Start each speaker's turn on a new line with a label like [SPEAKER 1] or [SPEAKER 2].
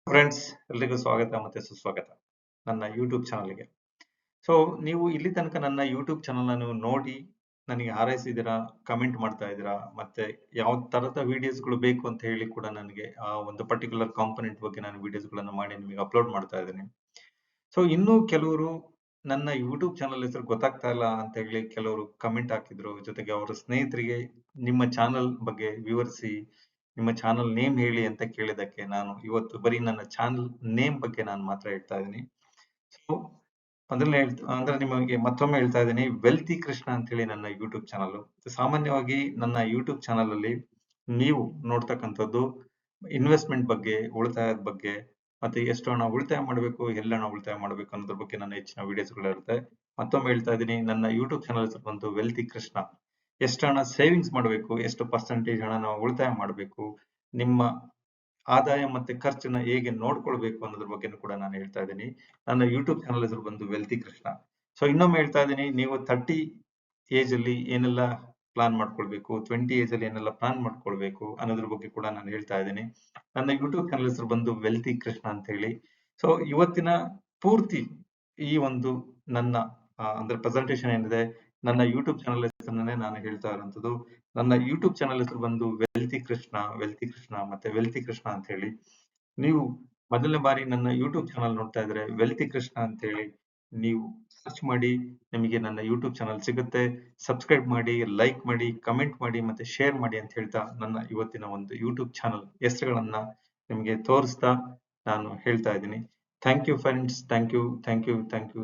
[SPEAKER 1] Friends, ಎಲ್ರಿಗೂ ಸ್ವಾಗತ ಮತ್ತೆ ಸುಸ್ವಾಗತ ನನ್ನ ಯೂಟ್ಯೂಬ್ ಚಾನಲ್ಗೆ. ಸೊ ನೀವು ಇಲ್ಲಿ ತನಕ ನನ್ನ ಯೂಟ್ಯೂಬ್ ಚಾನಲ್ ಅನ್ನು ನೋಡಿ ನನಗೆ ಹಾರೈಸಿದ್ದೀರಾ, ಕಮೆಂಟ್ ಮಾಡ್ತಾ ಇದ್ದೀರಾ, ಮತ್ತೆ ಯಾವ ತರದ ವಿಡಿಯೋಸ್ಗಳು ಬೇಕು ಅಂತ ಹೇಳಿ ಕೂಡ ನನಗೆ ಆ ಒಂದು ಪರ್ಟಿಕ್ಯುಲರ್ ಕಾಂಪೊನೆಂಟ್ ಬಗ್ಗೆ ನಾನು ವಿಡಿಯೋಸ್ಗಳನ್ನು ಮಾಡಿ ನಿಮಗೆ ಅಪ್ಲೋಡ್ ಮಾಡ್ತಾ ಇದ್ದೀನಿ. ಸೊ ಇನ್ನೂ ಕೆಲವರು ನನ್ನ ಯೂಟ್ಯೂಬ್ ಚಾನಲ್ ಹೆಸರು ಗೊತ್ತಾಗ್ತಾ ಇಲ್ಲ ಅಂತ ಹೇಳಿ ಕೆಲವರು ಕಮೆಂಟ್ ಹಾಕಿದ್ರು. ಜೊತೆಗೆ ಅವರ ಸ್ನೇಹಿತರಿಗೆ ನಿಮ್ಮ ಚಾನಲ್ ಬಗ್ಗೆ ವಿವರಿಸಿ, ನಿಮ್ಮ ಚಾನಲ್ ನೇಮ್ ಹೇಳಿ ಅಂತ ಕೇಳಿದಕ್ಕೆ ನಾನು ಇವತ್ತು ಬರೀ ನನ್ನ ಚಾನಲ್ ನೇಮ್ ಬಗ್ಗೆ ನಾನು ಮಾತ್ರ ಹೇಳ್ತಾ ಇದ್ದೀನಿ. ಸೊ ಮೊದಲನೇ ಅಂದ್ರೆ ನಿಮಗೆ ಮತ್ತೊಮ್ಮೆ ಹೇಳ್ತಾ ಇದ್ದೀನಿ, ವೆಲ್ತಿ ಕೃಷ್ಣ ಅಂತ ಹೇಳಿ ನನ್ನ ಯೂಟ್ಯೂಬ್ ಚಾನಲ್. ಸಾಮಾನ್ಯವಾಗಿ ನನ್ನ ಯೂಟ್ಯೂಬ್ ಚಾನಲ್ ಅಲ್ಲಿ ನೀವು ನೋಡ್ತಕ್ಕಂಥದ್ದು ಇನ್ವೆಸ್ಟ್ಮೆಂಟ್ ಬಗ್ಗೆ, ಉಳಿತಾಯದ ಬಗ್ಗೆ, ಮತ್ತೆ ಎಷ್ಟು ಹಣ ಉಳಿತಾಯ ಮಾಡಬೇಕು, ಎಲ್ಲಿ ಹಣ ಉಳಿತಾಯ ಮಾಡಬೇಕು ಅನ್ನೋದ್ರ ಬಗ್ಗೆ ನನ್ನ ಹೆಚ್ಚಿನ ವಿಡಿಯೋಸ್ಗಳು ಇರುತ್ತೆ. ಮತ್ತೊಮ್ಮೆ ಹೇಳ್ತಾ ಇದ್ದೀನಿ, ನನ್ನ ಯೂಟ್ಯೂಬ್ ಚಾನಲ್ ಹೆಸರು ಬಂದು ವೆಲ್ತಿ ಕೃಷ್ಣ. ಎಷ್ಟು ಹಣ ಸೇವಿಂಗ್ಸ್ ಮಾಡಬೇಕು, ಎಷ್ಟು ಪರ್ಸೆಂಟೇಜ್ ಹಣ ನಾವು ಉಳಿತಾಯ ಮಾಡಬೇಕು, ನಿಮ್ಮ ಆದಾಯ ಮತ್ತೆ ಖರ್ಚನ್ನ ಹೇಗೆ ನೋಡ್ಕೊಳ್ಬೇಕು ಅನ್ನೋದ್ರ ಬಗ್ಗೆ ಕೂಡ ನಾನು ಹೇಳ್ತಾ ಇದ್ದೀನಿ. ನನ್ನ ಯೂಟ್ಯೂಬ್ ಚಾನಲ್ ಹೆಸರು ಬಂದು ವೆಲ್ತಿ ಕೃಷ್ಣ. ಸೊ ಇನ್ನೊಮ್ಮೆ ಹೇಳ್ತಾ ಇದ್ದೀನಿ, ನೀವು 30 ಏಜ್ ಅಲ್ಲಿ ಏನೆಲ್ಲ ಪ್ಲಾನ್ ಮಾಡ್ಕೊಳ್ಬೇಕು, 20 ಏಜ್ ಅಲ್ಲಿ ಏನೆಲ್ಲ ಪ್ಲಾನ್ ಮಾಡ್ಕೊಳ್ಬೇಕು ಅನ್ನೋದ್ರ ಬಗ್ಗೆ ಕೂಡ ನಾನು ಹೇಳ್ತಾ ಇದ್ದೀನಿ. ನನ್ನ ಯೂಟ್ಯೂಬ್ ಚಾನಲ್ ಹೆಸರು ಬಂದು ವೆಲ್ತಿ ಕೃಷ್ಣ ಅಂತ ಹೇಳಿ. ಸೊ ಇವತ್ತಿನ ಪೂರ್ತಿ ಈ ಒಂದು ನನ್ನ ಅಂದ್ರೆ ಪ್ರೆಸೆಂಟೇಶನ್ ಏನಿದೆ, ನನ್ನ ಯೂಟ್ಯೂಬ್ ಚಾನಲ್ ಹೆಸರನ್ನೇ ನಾನು ಹೇಳ್ತಾ ಇರುವಂತದ್ದು. ನನ್ನ ಯೂಟ್ಯೂಬ್ ಚಾನಲ್ ಹೆಸರು ಬಂದು ವೆಲ್ತಿ ಕೃಷ್ಣ ಮತ್ತೆ ವೆಲ್ತಿ ಕೃಷ್ಣ ಅಂತ ಹೇಳಿ. ನೀವು ಮೊದಲನೇ ಬಾರಿ ನನ್ನ ಯೂಟ್ಯೂಬ್ ಚಾನಲ್ ನೋಡ್ತಾ ಇದ್ರೆ ವೆಲ್ತಿ ಕೃಷ್ಣ ಅಂತ ಹೇಳಿ ನೀವು ಸರ್ಚ್ ಮಾಡಿ, ನಿಮಗೆ ನನ್ನ ಯೂಟ್ಯೂಬ್ ಚಾನಲ್ ಸಿಗುತ್ತೆ. ಸಬ್ಸ್ಕ್ರೈಬ್ ಮಾಡಿ, ಲೈಕ್ ಮಾಡಿ, ಕಮೆಂಟ್ ಮಾಡಿ ಮತ್ತೆ ಶೇರ್ ಮಾಡಿ ಅಂತ ಹೇಳ್ತಾ ನನ್ನ ಇವತ್ತಿನ ಒಂದು ಯೂಟ್ಯೂಬ್ ಚಾನಲ್ ಹೆಸರುಗಳನ್ನ ನಿಮಗೆ ತೋರಿಸ್ತಾ ನಾನು ಹೇಳ್ತಾ ಇದ್ದೀನಿ. Thank you friends, thank you.